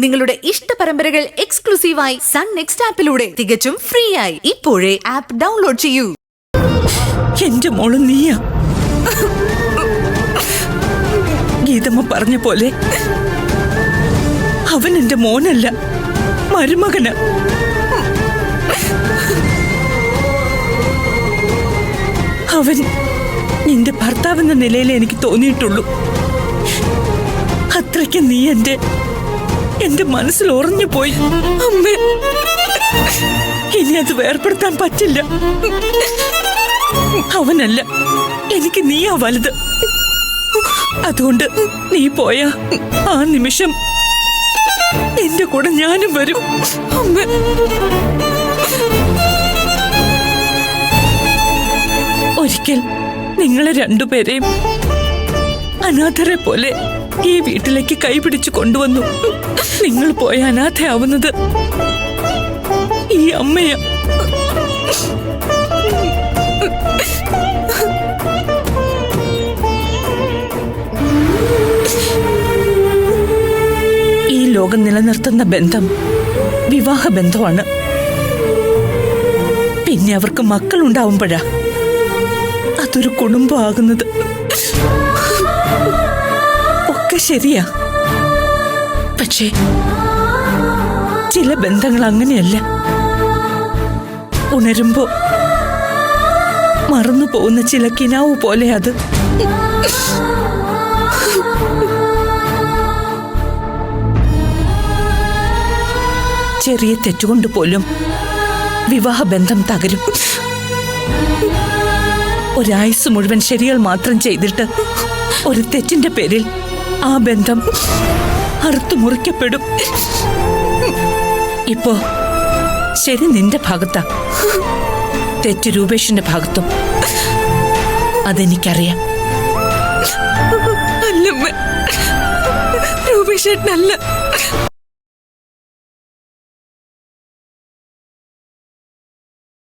നിങ്ങളുടെ ഇഷ്ട പരമ്പരകൾ എക്സ്ക്ലൂസീവായി സൺ നെക്സ്റ്റ് ആപ്പിലൂടെ തികച്ചും ഫ്രീ ആയി ഇപ്പോഴേ ആപ്പ് ഡൗൺലോഡ് ചെയ്യൂ. എന്റെ മോള് നീയാ. ഗീതമ്മ പറഞ്ഞ പോലെ അവൻ എന്റെ മോനല്ല, മരുമകന്. അവൻ നിന്റെ ഭർത്താവെന്ന നിലയിൽ എനിക്ക് തോന്നിയിട്ടുള്ളൂ. അത്രയ്ക്ക് നീ എന്റെ മനസ്സിൽ ഉറഞ്ഞു പോയി. അമ്മേ, ഇനി അത് വേർപെടുത്താൻ പറ്റില്ല. അവനല്ല, എനിക്ക് നീയാ വലുത്. അതുകൊണ്ട് നീ പോയ ആ നിമിഷം എന്റെ കൂടെ ഞാനും വരും. അമ്മ, ഒരിക്കൽ നിങ്ങളെ രണ്ടുപേരെയും അനാഥരെ പോലെ ഈ വീട്ടിലേക്ക് കൈപിടിച്ചു കൊണ്ടുവന്നു. നിങ്ങൾ പോയ അനാഥയാവുന്നത് ഈ അമ്മയാ. ഈ ലോകം നിലനിർത്തുന്ന ബന്ധം വിവാഹ ബന്ധമാണ്. പിന്നെ അവർക്ക് മക്കളുണ്ടാവുമ്പോഴാ അതൊരു കുടുംബമാകുന്നത്. ഒക്കെ ശരിയാ, പക്ഷേ ചില ബന്ധങ്ങൾ അങ്ങനെയല്ല. ഉണരുമ്പോ മറന്നു പോകുന്ന ചില കിനാവ് പോലെ അത്. ചെറിയ തെറ്റുകൊണ്ട് പോലും വിവാഹബന്ധം തകരും. ഒരായുസ് മുഴുവൻ ശരികൾ മാത്രം ചെയ്തിട്ട് ഒരു തെറ്റിന്റെ പേരിൽ ആ ബന്ധം അറുത്തു മുറിക്കപ്പെടും. ഇപ്പോ ശരി നിന്റെ ഭാഗത്താ, തെറ്റ് രൂപേഷിന്റെ ഭാഗത്തും. അതെനിക്കറിയാം. അല്ലമ്മ, രൂപേഷേട്ടനല്ല.